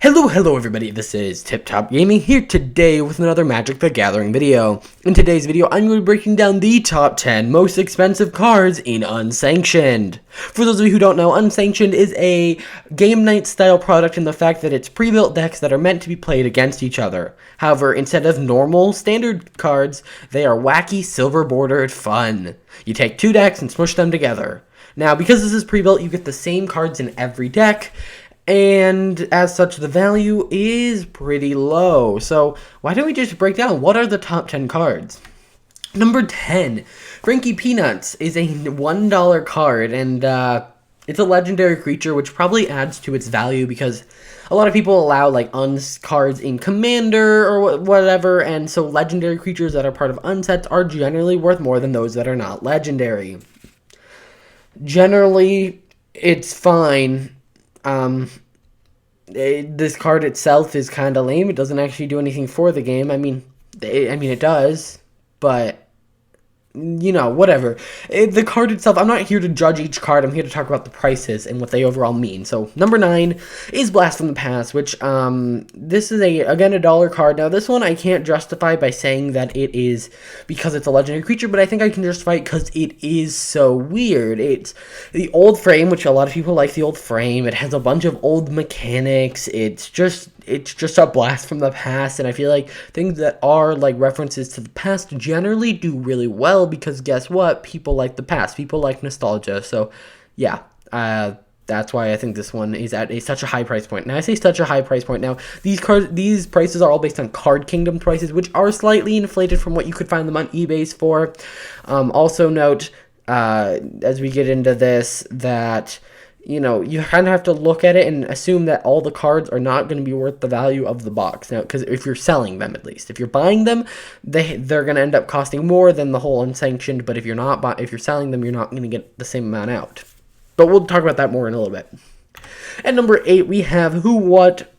Hello everybody, this is Tip Top Gaming here today with another Magic the Gathering video. In today's video, I'm going to be breaking down the top 10 most expensive cards in Unsanctioned. For those of you who don't know, Unsanctioned is a game night style product in the fact that it's pre-built decks that are meant to be played against each other. However, instead of normal standard cards, they are wacky silver bordered fun. You take two decks and smush them together. Now, because this is pre-built, you get the same cards in every deck, and as such, the value is pretty low. So why don't we just break down what are the top 10 cards? Number 10, Frankie Peanuts is a $1 card, and it's a legendary creature, which probably adds to its value because a lot of people allow like cards in Commander or whatever, and so legendary creatures that are part of unsets are generally worth more than those that are not legendary. Generally, it's fine. This card itself is kind of lame. It doesn't actually do anything for the game. I mean, it does, but you know, whatever. The card itself, I'm not here to judge each card. I'm here to talk about the prices and what they overall mean. So, number 9 is Blast from the Past, which, this is, again, a $1 card. Now, this one I can't justify by saying that it is because it's a legendary creature, but I think I can justify it because it is so weird. It's the old frame, which a lot of people like the old frame. It has a bunch of old mechanics. It's just a blast from the past, and I feel like things that are like references to the past generally do really well because guess what? People like the past. People like nostalgia. So, yeah, that's why I think this one is at such a high price point. Now, I say such a high price point. Now, these prices are all based on Card Kingdom prices, which are slightly inflated from what you could find them on eBay for. Also note, as we get into this, that you know, you kind of have to look at it and assume that all the cards are not going to be worth the value of the box. Now, because if you're selling them, at least. If you're buying them, they're going to end up costing more than the whole Unsanctioned, but if you're selling them, you're not going to get the same amount out. But we'll talk about that more in a little bit. At number 8, we have Who, What,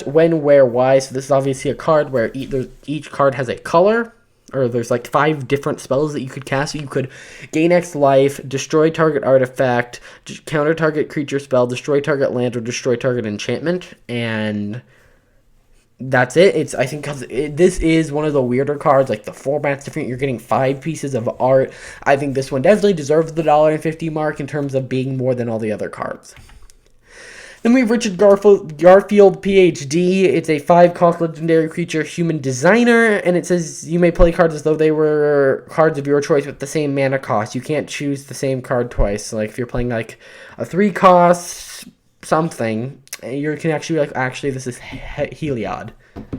When, Where, Why. So this is obviously a card where each card has a color, or there's like 5 different spells that you could cast. So you could gain X life, destroy target artifact, counter target creature spell, destroy target land, or destroy target enchantment, and that's it. I think because this is one of the weirder cards, like the format's different. You're getting 5 pieces of art. I think this one definitely deserves the $1.50 mark in terms of being more than all the other cards. Then we have Richard Garfield, PhD. It's a 5-cost legendary creature, human designer, and it says you may play cards as though they were cards of your choice with the same mana cost. You can't choose the same card twice. Like if you're playing like a 3-cost something, you can actually be like, actually this is Heliod,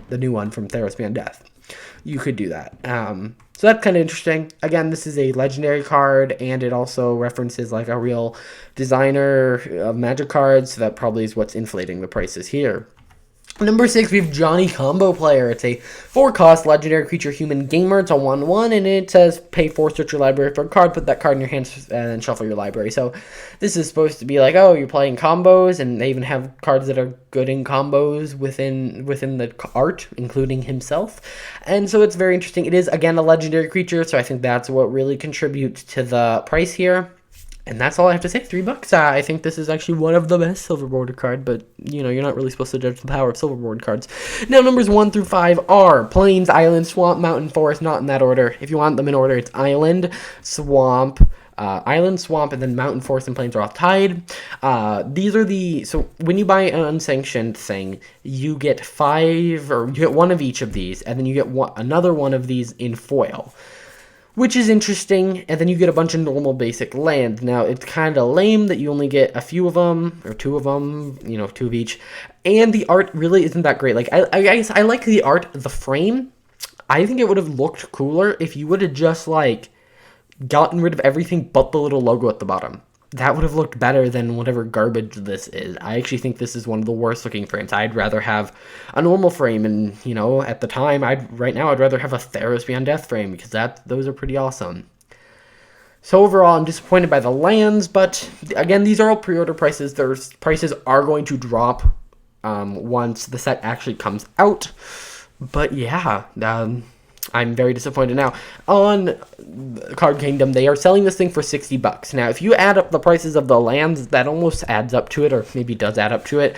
the new one from Theros Beyond Death. You could do that. So that's kind of interesting. Again, this is a legendary card, and it also references like a real designer of Magic cards, so that probably is what's inflating the prices here. Number 6, we have Johnny Combo Player. It's a 4-cost legendary creature human gamer. It's a 1/1, and it says pay 4, search your library for a card, put that card in your hands, and then shuffle your library. So this is supposed to be like, oh, you're playing combos, and they even have cards that are good in combos within the art, including himself. And so it's very interesting. It is, again, a legendary creature, so I think that's what really contributes to the price here. And that's all I have to say. $3. I think this is actually one of the best silver border card, but you know, you're not really supposed to judge the power of silver board cards. Now, numbers 1 through 5 are Plains, Island, Swamp, Mountain, Forest, not in that order. If you want them in order, it's Island, Swamp, Island, Swamp, and then Mountain, Forest, and Plains are all tied. So when you buy an Unsanctioned thing, you get 5, or you get one of each of these, and then you get another one of these in foil, which is interesting, and then you get a bunch of normal basic land. Now, it's kind of lame that you only get a few of them, or 2 of them, you know, 2 of each, and the art really isn't that great. Like, I guess I like the art, the frame. I think it would have looked cooler if you would have just, like, gotten rid of everything but the little logo at the bottom. That would have looked better than whatever garbage this is. I actually think this is one of the worst looking frames. I'd rather have a normal frame, and you know, at the time, right now I'd rather have a Theros Beyond Death frame because those are pretty awesome. So overall, I'm disappointed by the lands, but again, these are all pre-order prices. Their prices are going to drop once the set actually comes out. But yeah, I'm very disappointed. Now, on Card Kingdom, they are selling this thing for $60. Now, if you add up the prices of the lands, that almost adds up to it, or maybe does add up to it.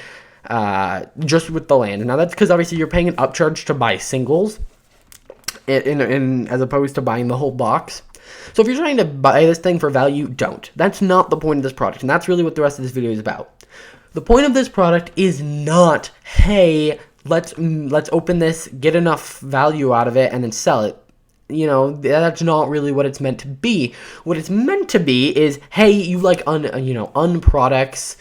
just with the land. Now that's because obviously you're paying an upcharge to buy singles, as opposed to buying the whole box. So if you're trying to buy this thing for value, don't. That's not the point of this product, and that's really what the rest of this video is about. The point of this product is not, hey, let's open this, get enough value out of it, and then sell it. You know, that's not really what it's meant to be. What it's meant to be is, hey, you like unproducts,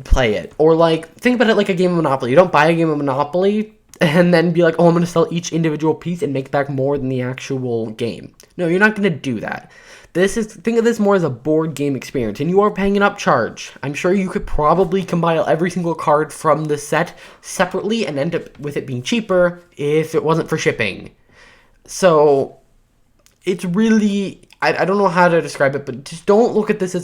play it. Or like, think about it like a game of Monopoly. You don't buy a game of Monopoly and then be like, oh, I'm going to sell each individual piece and make back more than the actual game. No, you're not going to do that. Think of this more as a board game experience, and you are paying an upcharge. I'm sure you could probably combine every single card from the set separately and end up with it being cheaper if it wasn't for shipping. So, it's really, I don't know how to describe it, but just don't look at this as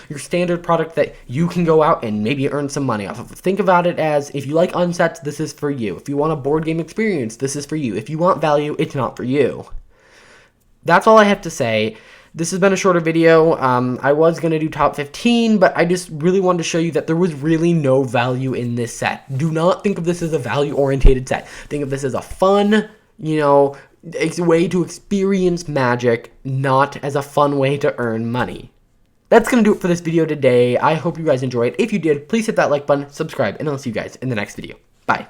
your standard product that you can go out and maybe earn some money off of. Think about it as, if you like unsets, this is for you. If you want a board game experience, this is for you. If you want value, it's not for you. That's all I have to say. This has been a shorter video. I was going to do top 15, but I just really wanted to show you that there was really no value in this set. Do not think of this as a value-orientated set. Think of this as a fun, it's a way to experience Magic, not as a fun way to earn money. That's going to do it for this video today. I hope you guys enjoyed. If you did, please hit that like button, subscribe, and I'll see you guys in the next video. Bye.